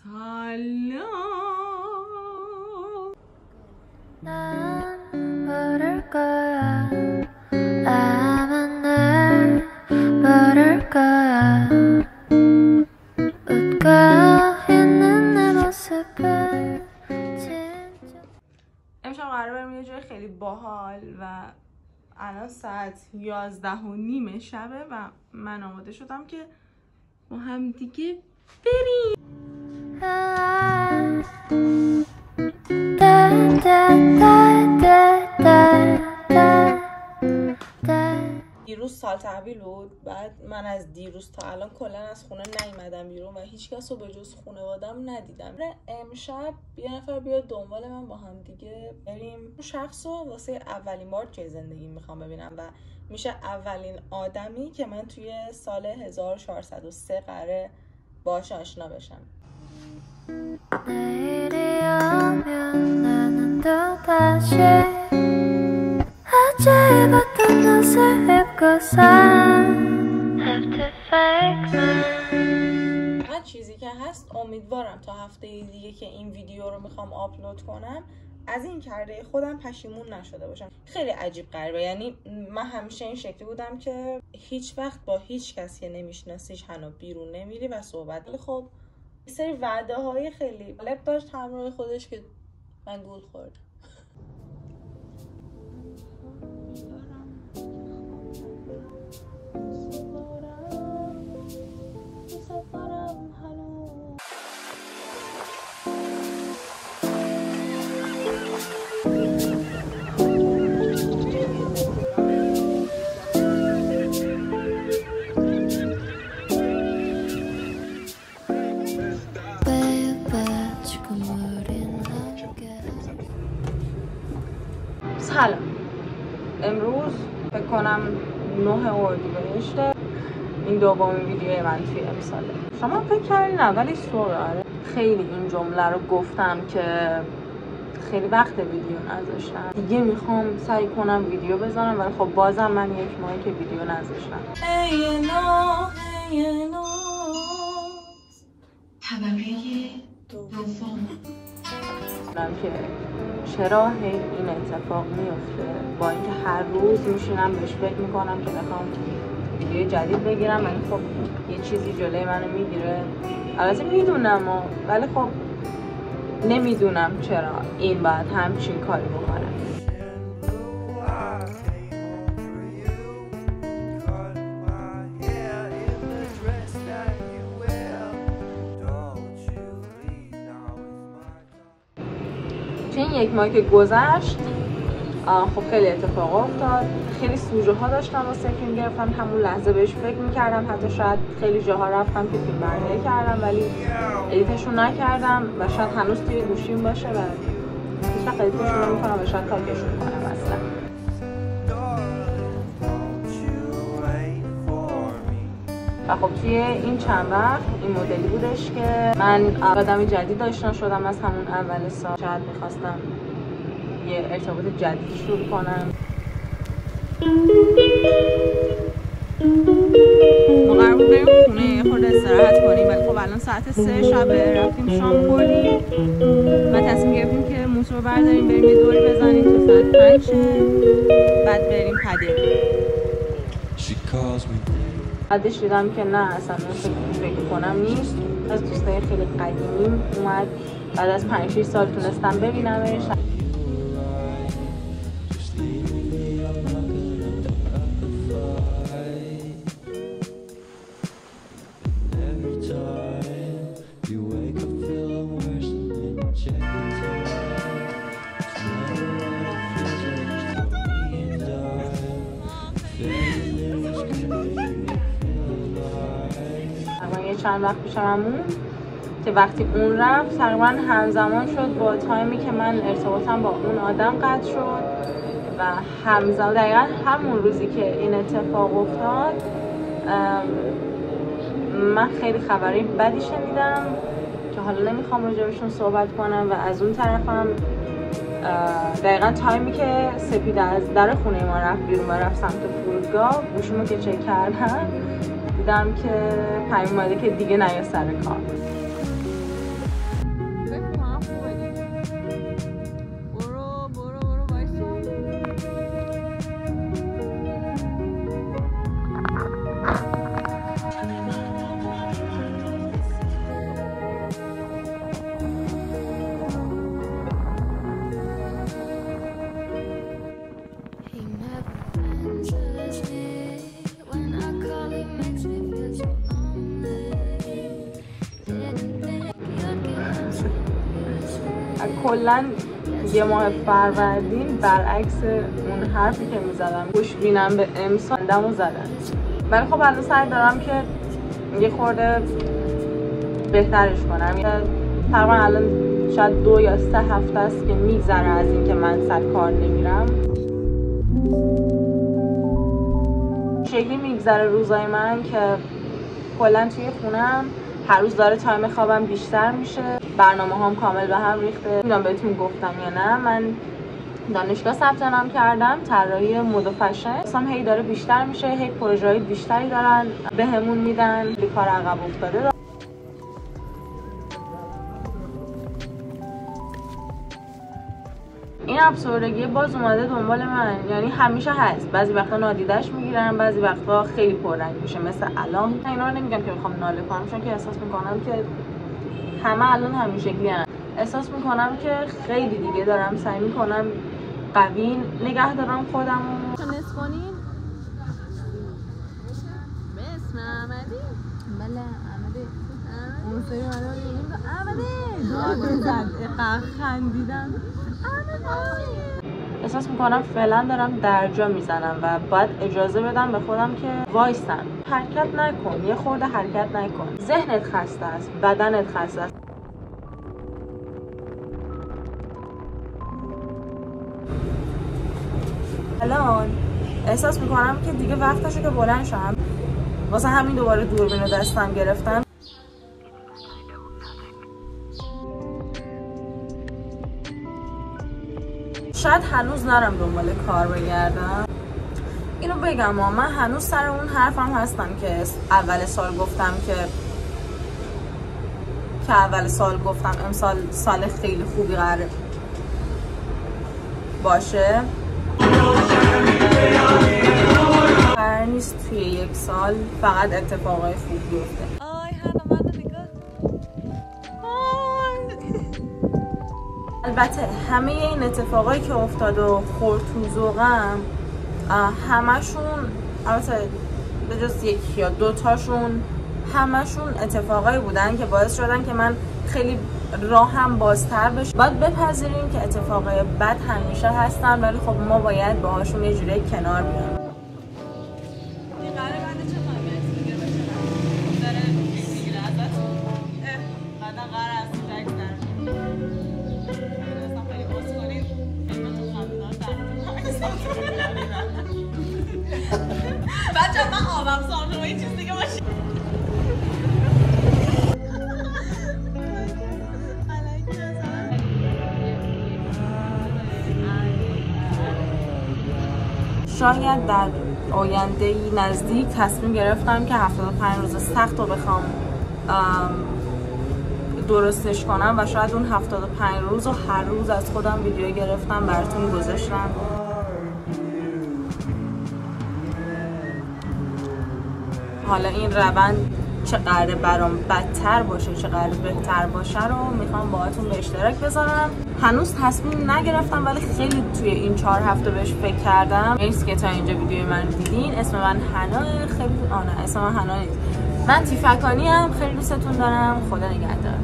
سلام. امشب قراره بریم یه جای خیلی باحال و الان ساعت 11:30 شبه و من آماده شدم که با هم دیگه بریم. دیروز سال تحویل بود، بعد من از دیروز تا الان کلا از خونه نیومدم بیرون و هیچ کس رو به جز خانواده‌ام ندیدم. امشب یه نفر بیاد دنبال من، با هم دیگه بریم اون شخص رو واسه اولین بار توی زندگی میخوام ببینم و میشه اولین آدمی که من توی سال 1403 قراره باهاش آشنا بشم. هر چیزی که هست امیدوارم تا هفته دیگه که این ویدیو رو میخوام آپلود کنم از این کرده خودم پشیمون نشده باشم. خیلی عجیب غریبه، یعنی من همیشه این شکلی بودم که هیچ وقت با هیچ کسی نمیشناسیش هنوز بیرون نمیری و صحبت. خب یه سری وعده های خیلی جالب داشت همراه خودش که من گول خوردم. سلام، امروز فکر کنم 9 اردیبهشت، این دومین ویدیوی من توی امساله. شما فکر کردین اولی سوره خیلی این جمله رو گفتم که خیلی وقت ویدیو نذاشتم، دیگه میخوام سعی کنم ویدیو بذارم، ولی خب بازم من یک ماهی که ویدیو نذاشتم. طبقه دوم که چرا این اتفاق میفته، با اینکه هر روز میشینم بهش فکر میکنم که بخوام ویدیو جدید بگیرم، ولی خب یه چیزی جلوی منو میگیره. البته میدونم ولی خب نمیدونم چرا این باید همچین کاری بکنه. این یک ماه که گذشت خب خیلی اتفاق افتاد، خیلی سوژه ها داشتم واسه فیلم گرفتم، همون لحظه بهش فکر میکردم، حتی شاید خیلی جاها رفتم که فیلم برداری کردم ولی ادیتشون نکردم و شاید هنوز توی گوشیم باشه و هیچ وقت ادیتشون نمیکنم و شاید پاکشون کنم اصلا. و خب توی این چند وقت این مدلی بودش که من آدمی جدید آشنا شدم از همون اول سال. شاید میخواستم یه ارتباط جدید شروع کنم. ما قرار بود بریم خونه یه خورده استراحت کنیم، ولی خب الان ساعت 3 شبه، رفتیم شام خوردیم و تصمیم گرفتیم که موتور رو برداریم بریم یه دوری بزنیم تا ساعت 5 بعد بریم پدر. بعدش دیدم که نه اصلا فکر کنم نیست. از دوستای خیلی قدیمیم اومد، بعد از 5-6 سال تونستم ببینمش. چند وقت پیشمون که وقتی اون رفت تقریبا همزمان شد با تایمی که من ارتباطم با اون آدم قطع شد و همزمان دقیقا همون روزی که این اتفاق افتاد من خیلی خبری بدی شنیدم که حالا نمیخوام راجبشون صحبت کنم و از اون طرفم دقیقا تایمی که سپیده از در خونه ما رفت بیرون و رفت سمت فرودگاه گوشیمو که چک کردم دیدم که پیام اومده که دیگه نیا سر کار. کلا یه ماه فروردین برعکس اون حرفی که میزدم خوش بینم به امسال دمو زدن، ولی خب الان سعی دارم که یه خورده بهترش کنم. تقریبا الان شاید 2 یا 3 هفته است که میگذره از این که من سر کار نمیرم. شکلی میگذره روزای من که کلا توی خونم هر روز داره تایم خوابم بیشتر میشه، برنامه هم کامل به هم ریخته. نمیدونم بهتون گفتم یا نه، من دانشگاه ثبت نام کردم طراحی مد و فشن. اصلا هی داره بیشتر میشه، هی پروژه‌های بیشتری دارن بهمون میدن، به کار عقب افتاده. این افسردگی باز اومده دنبال من، یعنی همیشه هست. بعضی وقتا نادیدش میگیرم، بعضی وقتا خیلی پررنگ میشه. مثل الان اینا رو نمیگم که بخوام ناله کنم، چون که احساس میکنم که همه الان همیشگی‌ان. احساس میکنم که خیلی دیگه دارم سعی میکنم قوی نگه دارم خودمو. نصف کنیم به اسم احمدی. بله احمدی. اون سری احمدی داد خندیدم. احساس میکنم فعلا دارم درجا میزنم و باید اجازه بدم به خودم که وایسم، حرکت نکن، یه خورده حرکت نکن. ذهنت خسته است، بدنت خسته است. الان احساس میکنم که دیگه وقتشه که بلند شم. واسه همین دوباره دوربین رو دستم گرفتم. شاید هنوز نرم دنبال کار بگردم. اینو بگم من هنوز سر اون حرفم هستم که اول سال گفتم امسال سال خیلی خوبی قراره باشه. قرار نیست توی 1 سال فقط اتفاقای خوب بیفته. البته همه این اتفاقایی که افتاد و خورد تو ذوقم همشون، البته به جز 1 یا 2 تاشون، همشون اتفاقایی بودن که باعث شدن که من خیلی راهم بازتر بشه. باید بپذیریم که اتفاقای بد همیشه هستن، ولی خب ما باید باهاشون یه جوری کنار بیایم. بچه من آبم سامنه و این چیز دیگه باشه. شاید در آینده نزدیک تصمیم گرفتم که 75 روز سخت رو بخوام درستش کنم و شاید اون 75 روز رو هر روز از خودم ویدیو گرفتم براتون گذاشتم. حالا این روند چقدر برام بدتر باشه چقدر بهتر باشه رو میخوام باهاتون به اشتراک بذارم. هنوز تصمیم نگرفتم، ولی خیلی توی این 4 هفته بهش فکر کردم. مرسی که تا اینجا ویدیوی من دیدین. اسم من حنا. خیلی اسم من حنا نیست، من تیفکانی ام. خیلی دوستتون دارم. خدا نگهدار.